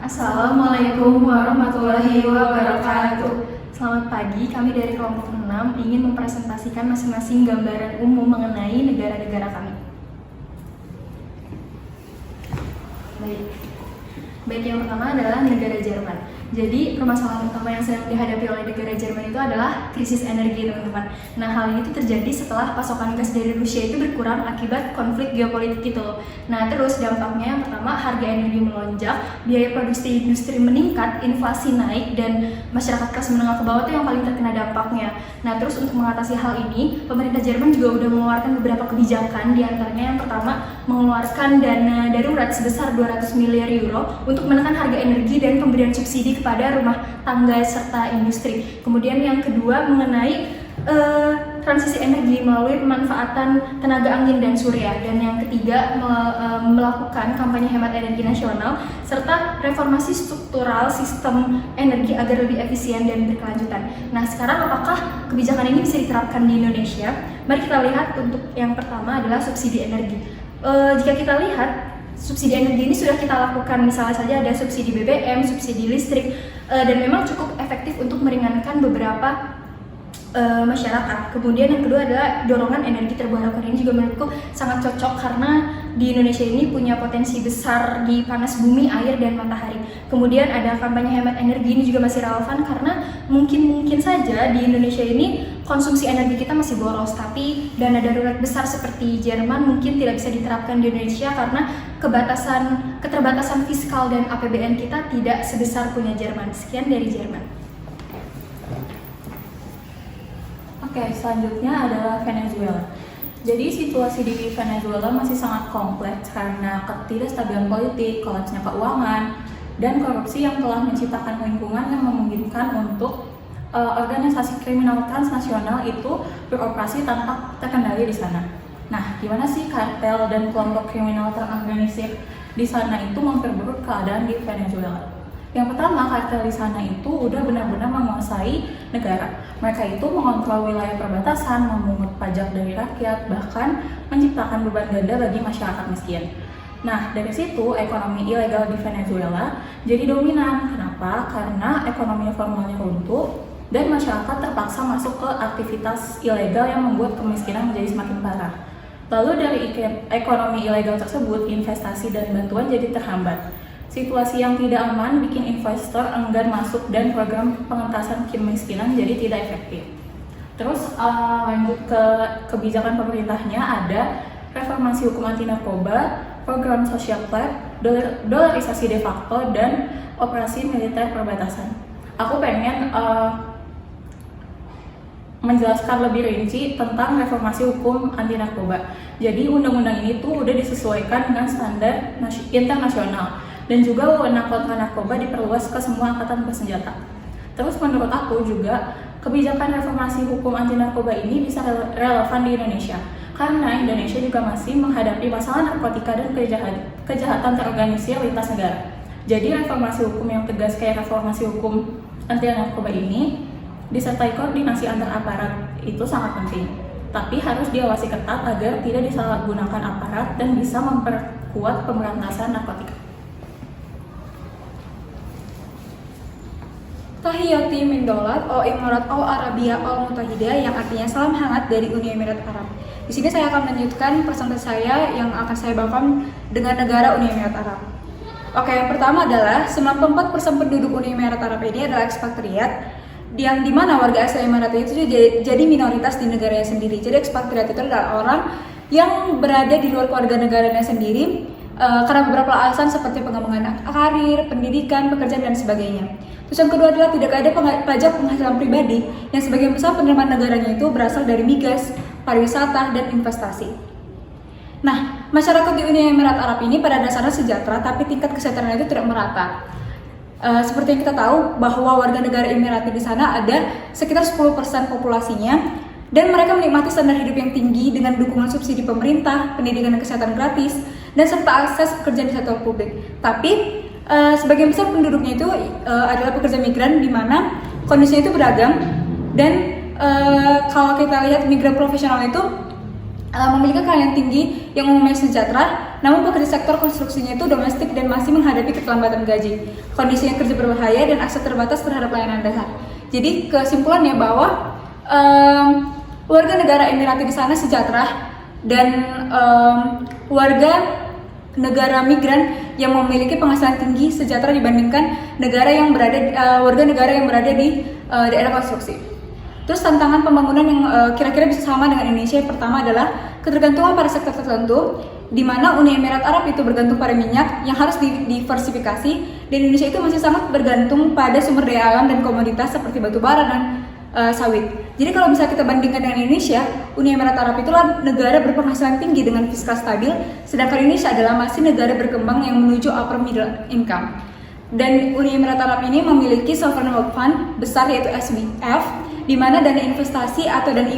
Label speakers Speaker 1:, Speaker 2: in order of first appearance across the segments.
Speaker 1: Assalamualaikum warahmatullahi wabarakatuh. Selamat pagi, kami dari kelompok 6 ingin mempresentasikan masing-masing gambaran umum mengenai negara-negara kami. Baik, yang pertama adalah negara Jerman. Jadi permasalahan utama yang sedang dihadapi oleh negara Jerman itu adalah krisis energi, teman-teman. Nah, hal ini tuh terjadi setelah pasokan gas dari Rusia itu berkurang akibat konflik geopolitik gitu. Nah, terus dampaknya yang pertama, harga energi melonjak, biaya produksi industri meningkat, inflasi naik, dan masyarakat kelas menengah ke bawah itu yang paling terkena dampaknya. Nah, terus untuk mengatasi hal ini, pemerintah Jerman juga udah mengeluarkan beberapa kebijakan, diantaranya yang pertama mengeluarkan dana darurat sebesar 200 miliar euro untuk menekan harga energi dan pemberian subsidi kepada rumah tangga serta industri. Kemudian yang kedua mengenai transisi energi melalui pemanfaatan tenaga angin dan surya. Dan yang ketiga melakukan kampanye hemat energi nasional serta reformasi struktural sistem energi agar lebih efisien dan berkelanjutan. Nah, sekarang apakah kebijakan ini bisa diterapkan di Indonesia? Mari kita lihat. Untuk yang pertama adalah subsidi energi. Jika kita lihat, subsidi energi ini sudah kita lakukan, misalnya saja ada subsidi BBM, subsidi listrik, dan memang cukup efektif untuk meringankan beberapa masyarakat. Kemudian yang kedua adalah dorongan energi terbarukan. Ini juga menurutku sangat cocok karena di Indonesia ini punya potensi besar di panas bumi, air, dan matahari. Kemudian ada kampanye hemat energi, ini juga masih relevan karena mungkin saja di Indonesia ini konsumsi energi kita masih boros, tapi dana darurat besar seperti Jerman mungkin tidak bisa diterapkan di Indonesia karena keterbatasan fiskal dan APBN kita tidak sebesar punya Jerman. Sekian dari Jerman.
Speaker 2: Oke, selanjutnya adalah Venezuela. Jadi situasi di Venezuela masih sangat kompleks karena ketidakstabilan politik, kolapsnya keuangan, dan korupsi yang telah menciptakan lingkungan yang memungkinkan untuk organisasi kriminal transnasional itu beroperasi tanpa terkendali di sana. Nah, gimana sih kartel dan kelompok kriminal terorganisir di sana itu memperburuk keadaan di Venezuela? Yang pertama, kartel di sana itu udah benar-benar menguasai negara. Mereka itu mengontrol wilayah perbatasan, memungut pajak dari rakyat, bahkan menciptakan beban ganda bagi masyarakat miskin. Nah, dari situ ekonomi ilegal di Venezuela jadi dominan. Kenapa? Karena ekonomi formalnya runtuh dan masyarakat terpaksa masuk ke aktivitas ilegal yang membuat kemiskinan menjadi semakin parah. Lalu dari ekonomi ilegal tersebut, investasi dan bantuan jadi terhambat. Situasi yang tidak aman bikin investor enggan masuk dan program pengentasan kemiskinan jadi tidak efektif. Terus lanjut ke kebijakan pemerintahnya, ada reformasi hukum anti narkoba, program social club, dolarisasi de facto, dan operasi militer perbatasan. Aku pengen menjelaskan lebih rinci tentang reformasi hukum anti narkoba. Jadi undang-undang ini tuh udah disesuaikan dengan standar internasional. Dan juga wewenang kontra narkoba diperluas ke semua angkatan bersenjata. Terus menurut aku juga kebijakan reformasi hukum anti narkoba ini bisa relevan di Indonesia karena Indonesia juga masih menghadapi masalah narkotika dan kejahatan terorganisir lintas negara. Jadi reformasi hukum yang tegas kayak reformasi hukum anti narkoba ini disertai koordinasi antar aparat itu sangat penting. Tapi harus diawasi ketat agar tidak disalahgunakan aparat dan bisa memperkuat pemberantasan narkotika.
Speaker 3: Tahiyati min dolat o Imarat o Arabia o Mutahida, yang artinya salam hangat dari Uni Emirat Arab. Di sini saya akan melanjutkan presentasi saya yang akan saya bawakan dengan negara Uni Emirat Arab. Oke, yang pertama adalah 94% penduduk Uni Emirat Arab ini adalah ekspatriat, yang dimana warga asli Emirat itu jadi minoritas di negaranya sendiri. Jadi ekspatriat itu adalah orang yang berada di luar keluarga negaranya sendiri karena beberapa alasan seperti pengembangan karir, pendidikan, pekerjaan, dan sebagainya. Terus yang kedua adalah tidak ada pajak penghasilan pribadi yang sebagian besar penerimaan negaranya itu berasal dari migas, pariwisata, dan investasi. Nah, masyarakat di Uni Emirat Arab ini pada dasarnya sejahtera, tapi tingkat kesejahteraan itu tidak merata. Seperti yang kita tahu bahwa warga negara Emirat di sana ada sekitar 10% populasinya, dan mereka menikmati standar hidup yang tinggi dengan dukungan subsidi pemerintah, pendidikan dan kesehatan gratis, dan serta akses pekerjaan di sektor publik. Tapi sebagian besar penduduknya itu adalah pekerja migran, di mana kondisinya itu beragam. Dan kalau kita lihat migran profesional itu memiliki keahlian tinggi yang umumnya sejahtera, namun bekerja sektor konstruksinya itu domestik dan masih menghadapi keterlambatan gaji, kondisi yang kerja berbahaya, dan akses terbatas terhadap layanan dasar. Jadi kesimpulannya bahwa warga negara Emirati di sana sejahtera dan warga negara migran yang memiliki penghasilan tinggi sejahtera dibandingkan warga negara yang berada di daerah konstruksi. Terus tantangan pembangunan yang kira-kira bisa sama dengan Indonesia, yang pertama adalah ketergantungan pada sektor tertentu, di mana Uni Emirat Arab itu bergantung pada minyak yang harus diversifikasi, dan Indonesia itu masih sangat bergantung pada sumber daya alam dan komoditas seperti batu bara dan sawit. Jadi kalau bisa kita bandingkan dengan Indonesia, Uni Emirat Arab itulah negara berpenghasilan tinggi dengan fiskal stabil, sedangkan Indonesia adalah masih negara berkembang yang menuju upper middle income. Dan Uni Emirat Arab ini memiliki sovereign wealth fund besar, yaitu SWF, di mana dana investasi atau dana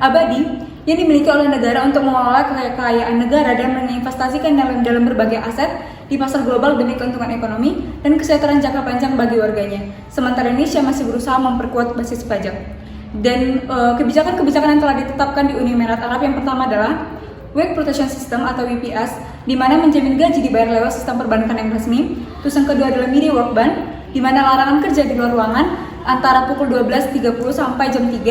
Speaker 3: abadi yang dimiliki oleh negara untuk mengelola kekayaan negara dan menginvestasikan dalam berbagai aset di pasar global demi keuntungan ekonomi dan kesejahteraan jangka panjang bagi warganya. Sementara Indonesia masih berusaha memperkuat basis pajak. Dan kebijakan-kebijakan yang telah ditetapkan di Uni Emirat Arab, yang pertama adalah Wage Protection System atau WPS, di mana menjamin gaji dibayar lewat sistem perbankan yang resmi. Terus yang kedua adalah Mini Work Ban, di mana larangan kerja di luar ruangan antara pukul 12.30 sampai jam 3.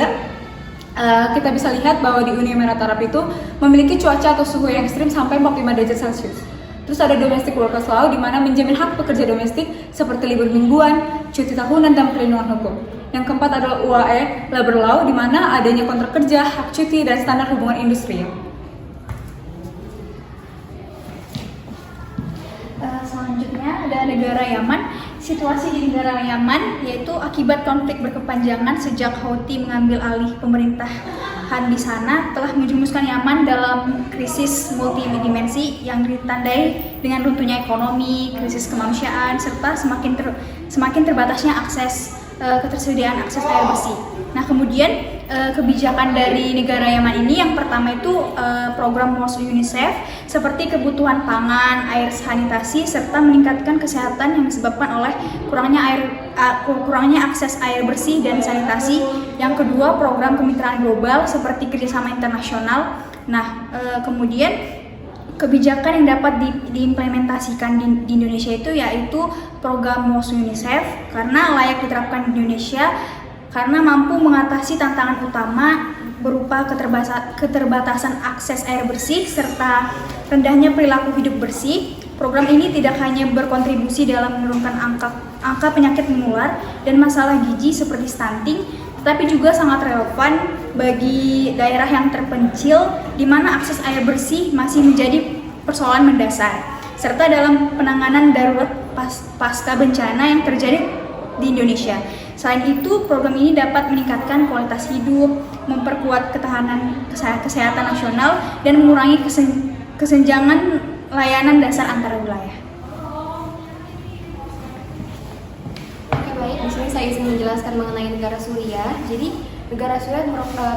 Speaker 3: Kita bisa lihat bahwa di Uni Emirat Arab itu memiliki cuaca atau suhu yang ekstrim sampai 45 derajat Celcius. Terus ada Domestic Workers Law, di mana menjamin hak pekerja domestik seperti libur mingguan, cuti tahunan, dan perlindungan hukum. Yang keempat adalah UAE Labor Law, di mana adanya kontrak kerja, hak cuti, dan standar hubungan industrial.
Speaker 1: Selanjutnya ada negara Yaman. Situasi di negara Yaman yaitu akibat konflik berkepanjangan sejak Houthi mengambil alih pemerintahan di sana telah menjerumuskan Yaman dalam krisis multidimensi yang ditandai dengan runtuhnya ekonomi, krisis kemanusiaan, serta semakin terbatasnya ketersediaan akses air bersih. Nah, kemudian kebijakan dari negara Yaman ini yang pertama itu program UNICEF seperti kebutuhan pangan, air sanitasi, serta meningkatkan kesehatan yang disebabkan oleh kurangnya akses air bersih dan sanitasi. Yang kedua, program kemitraan global seperti kerjasama internasional. Nah, kemudian kebijakan yang dapat diimplementasikan di Indonesia itu yaitu program UNICEF karena layak diterapkan di Indonesia karena mampu mengatasi tantangan utama berupa keterbatasan akses air bersih serta rendahnya perilaku hidup bersih. Program ini tidak hanya berkontribusi dalam menurunkan angka penyakit menular dan masalah gizi seperti stunting, tetapi juga sangat relevan bagi daerah yang terpencil di mana akses air bersih masih menjadi persoalan mendasar, serta dalam penanganan darurat pasca bencana yang terjadi di Indonesia. Selain itu, program ini dapat meningkatkan kualitas hidup, memperkuat ketahanan kesehatan nasional, dan mengurangi kesenjangan layanan dasar antar wilayah.
Speaker 4: Oke, baik, di sini saya ingin menjelaskan mengenai negara Suriah. Jadi, negara Suriah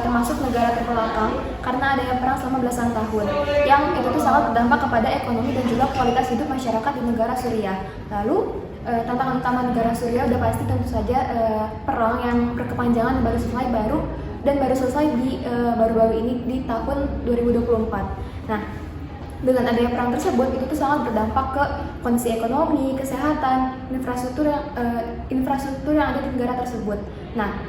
Speaker 4: termasuk negara terbelakang karena adanya perang selama belasan tahun, yang itu tuh sangat berdampak kepada ekonomi dan juga kualitas hidup masyarakat di negara Suriah. Lalu tantangan utama negara Suriah udah pasti tentu saja perang yang berkepanjangan baru selesai baru-baru ini di tahun 2024. Nah, dengan adanya perang tersebut itu tuh sangat berdampak ke kondisi ekonomi, kesehatan, infrastruktur yang ada di negara tersebut. Nah,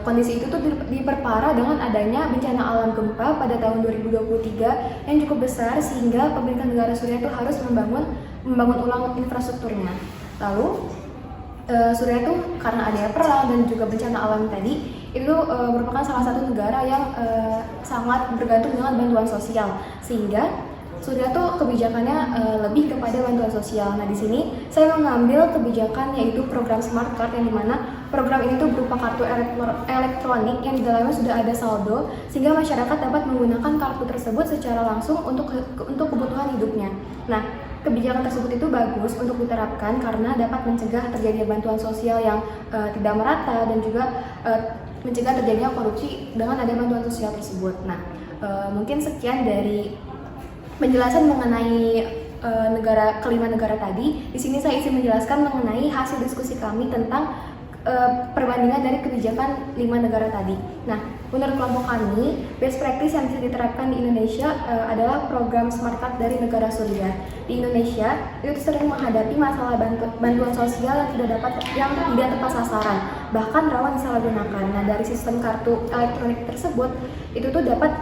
Speaker 4: kondisi itu tuh diperparah dengan adanya bencana alam gempa pada tahun 2023 yang cukup besar sehingga pemerintah negara Suriah itu harus membangun ulang infrastrukturnya. Lalu Suriah itu karena adanya perang dan juga bencana alam tadi itu merupakan salah satu negara yang sangat bergantung dengan bantuan sosial, sehingga Suriah tuh kebijakannya lebih kepada bantuan sosial. Nah, di sini saya mengambil kebijakan yaitu program Smart Card, yang dimana program ini tuh berupa kartu elektronik yang di dalamnya sudah ada saldo, sehingga masyarakat dapat menggunakan kartu tersebut secara langsung untuk kebutuhan hidupnya. Nah, kebijakan tersebut itu bagus untuk diterapkan karena dapat mencegah terjadinya bantuan sosial yang tidak merata dan juga mencegah terjadinya korupsi dengan adanya bantuan sosial tersebut. Nah, mungkin sekian dari penjelasan mengenai kelima negara tadi. Di sini saya ingin menjelaskan mengenai hasil diskusi kami tentang perbandingan dari kebijakan 5 negara tadi. Nah, menurut kelompok kami, best practice yang bisa diterapkan di Indonesia adalah program Smart Card dari negara Suriah. Di Indonesia, itu sering menghadapi masalah bantuan sosial yang tidak tepat sasaran, bahkan rawan disalahgunakan. Nah, dari sistem kartu elektronik tersebut, itu tuh dapat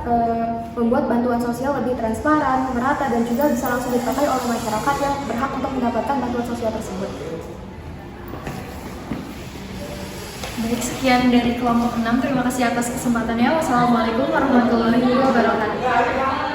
Speaker 4: membuat bantuan sosial lebih transparan, merata, dan juga bisa langsung dipakai oleh masyarakat yang berhak untuk mendapatkan bantuan sosial tersebut.
Speaker 1: Baik, sekian dari kelompok 6. Terima kasih atas kesempatannya. Wassalamualaikum warahmatullahi wabarakatuh.